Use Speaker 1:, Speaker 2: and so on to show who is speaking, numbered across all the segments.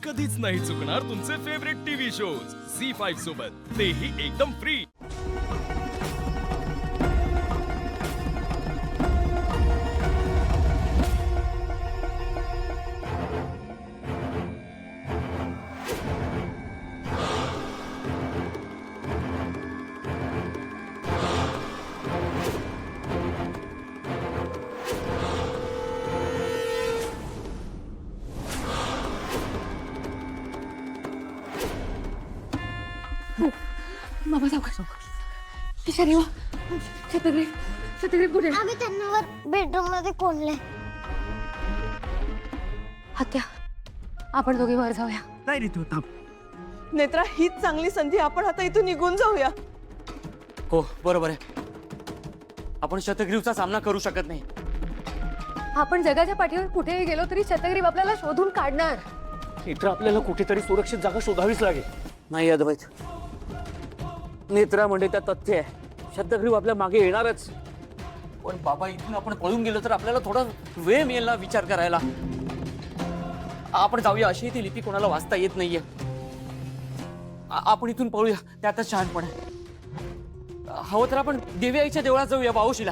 Speaker 1: कधीच नाही चुकणार तुमचे फेवरेट टीव्ही शोज झी5 सोबत, तेही एकदम फ्री।
Speaker 2: मामा सावकाश किशोरी वा छत्री छत्री कुठे
Speaker 3: आम्ही त्यांना वर बेडरूम मध्ये कोंडले।
Speaker 2: हत्या आपण दोघे वर जाऊया।
Speaker 4: नाही रे तू थांब।
Speaker 5: नेत्रा हीच चांगली संधी, आपण आता इथून निघून जाऊया।
Speaker 6: हो बरोबर आहे, आपण शतग्रीवचा सामना करू शकत नाही।
Speaker 2: आपण जगाच्या पाठीवर कुठेही गेलो तरी शतग्रीव आपल्याला शोधून काढणार।
Speaker 6: नेत्र आपल्याला कुठेतरी सुरक्षित जागा शोधावीच लागेल। नाही अद्वैत, नेत्रा म्हणजे त्या तथ्य आहे, शतग्रीव आपल्या मागे येणारच। पण बाबा इथून आपण पळून गेलो तर आपल्याला थोडा वेळ मिळेल ना विचार करायला। आपण जाऊया, अशी ती लिपी कोणाला वाचता येत नाहीये। आपण इथून पळूया, त्यातच शहाणपण आहे। हवं तर आपण देवी आईच्या देवळात जाऊया बावशीला।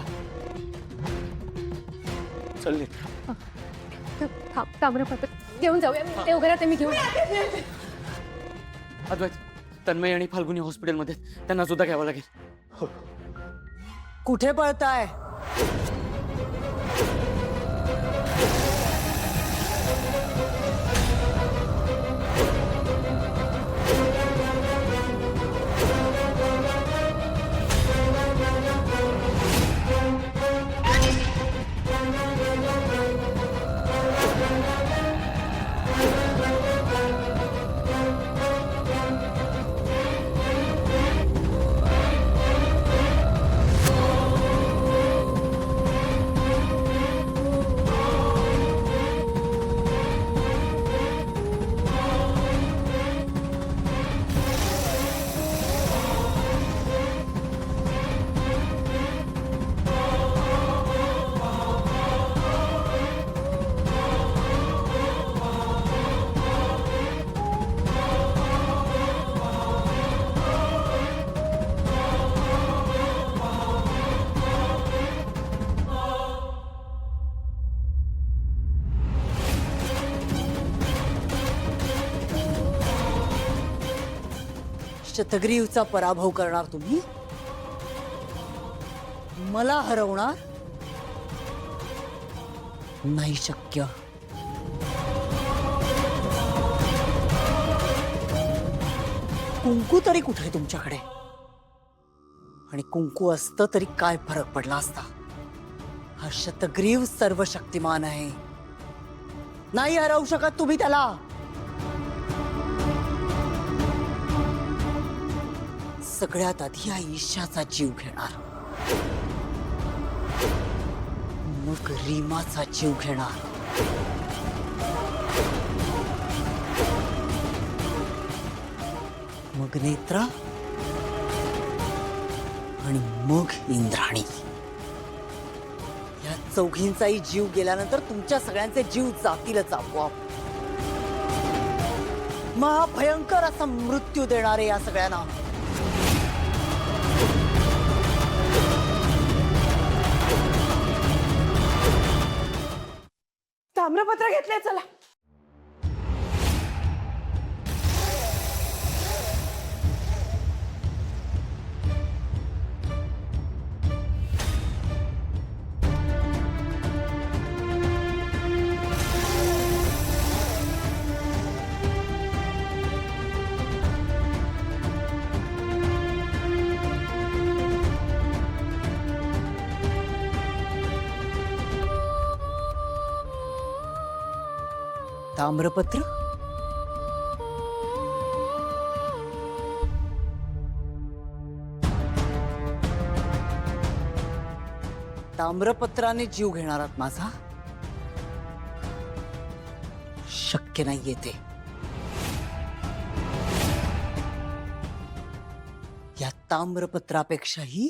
Speaker 6: चल नेत्रा।
Speaker 2: ताम्रपत्र घेऊन जाऊया, ते वगैरे मी घेऊन
Speaker 6: अद्वैत, तन्मय आणि फाल्गुनी हॉस्पिटलमध्ये त्यांना सुद्धा घ्यावं लागेल।
Speaker 5: कुठे पळताय? शतग्रीवचा पराभव करणार तुम्ही? मला हरवणार नाही शक्य। कुंकू तरी कुठे तुमच्याकडे? आणि कुंकू असतं तरी काय फरक पडला असता? हा शतग्रीव सर्वशक्तिमान आहे, नाही हरवू शकत तुम्ही त्याला। सगळ्यात आधी या ईशाचा जीव घेणार, मग रीमाचा जीव घेणार, मग नेत्रा आणि मग इंद्राणी। या चौघींचाही जीव गेल्यानंतर तुमच्या सगळ्यांचे जीव जातीलच आपोआप। महाभयंकर असा मृत्यू देणारे या सगळ्यांना। ताम्रपत्र घेतलंय, चला। ताम्रपत्र? ताम्रपत्राने जीव घेणार आहात माझा? शक्य नाहीये ते। या ताम्रपत्रापेक्षाही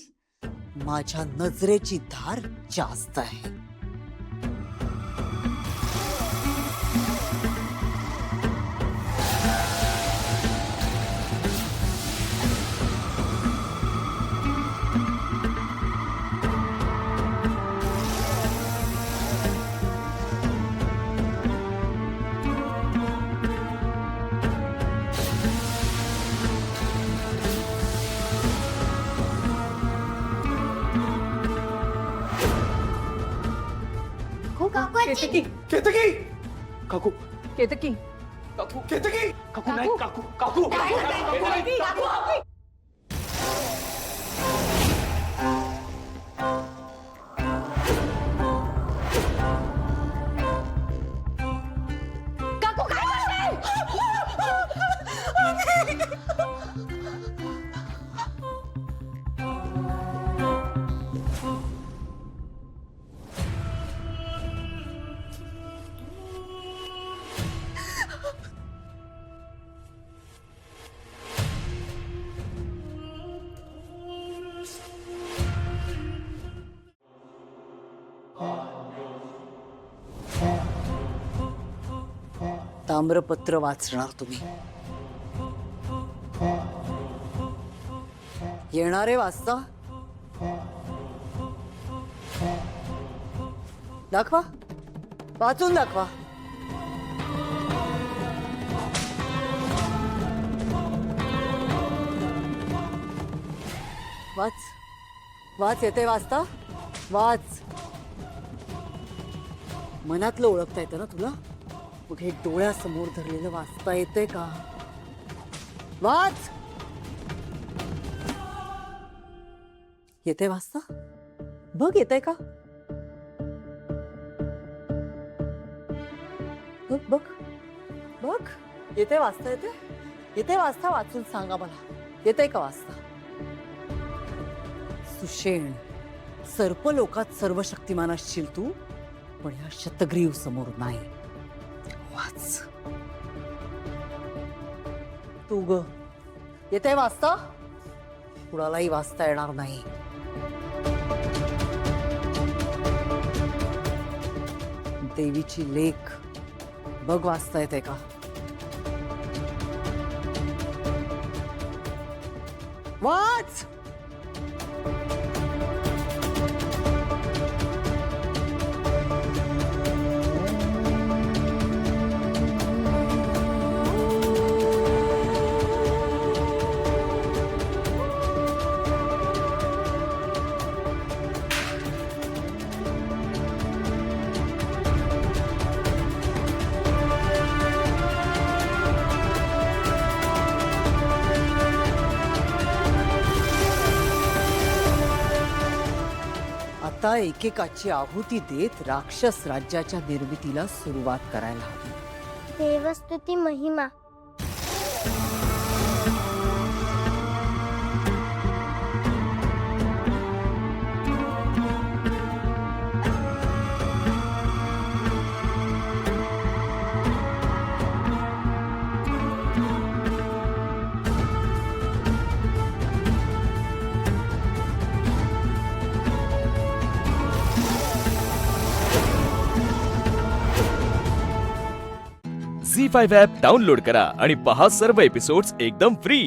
Speaker 5: माझ्या नजरेची धार जास्त आहे।
Speaker 2: केतकी
Speaker 6: केतकी काकू
Speaker 2: केतकी
Speaker 6: काकू केतकी काकू नाही काकू काकू
Speaker 2: काकू काय
Speaker 5: ताम्रपत्र वाचणार तुम्ही. येणारे वाचता दाखवा, वाचून दाखवा. वाच वाच, येते वाचता, वाच. मनातलं ओळखता येतं ना तुला? मग हे डोळ्यासमोर धरलेलं वाचता येतंय का? वाच. येते वाचता? बघ येतंय का? बघ बघ बघ, येते वाचता, येते येते वाचता. वाचून सांगा मला, येतंय का वाचता? सुषेण, सर्पलोकात सर्व शक्तिमान असशील तू, पण ह्या शतग्रीव समोर नाही. वाच. तू ग, येते वाचता? कुणालाही वाचता येणार नाही. देवीची लेख बघ, वाचता येते का? वाच. आता एकेकाची आहुती देत राक्षस राज्याच्या निर्मितीला सुरुवात करायला हवी.
Speaker 3: देवस्तुती महिमा.
Speaker 1: झी5 ॲप डाउनलोड करा आणि पहा सर्व एपिसोड्स एकदम फ्री.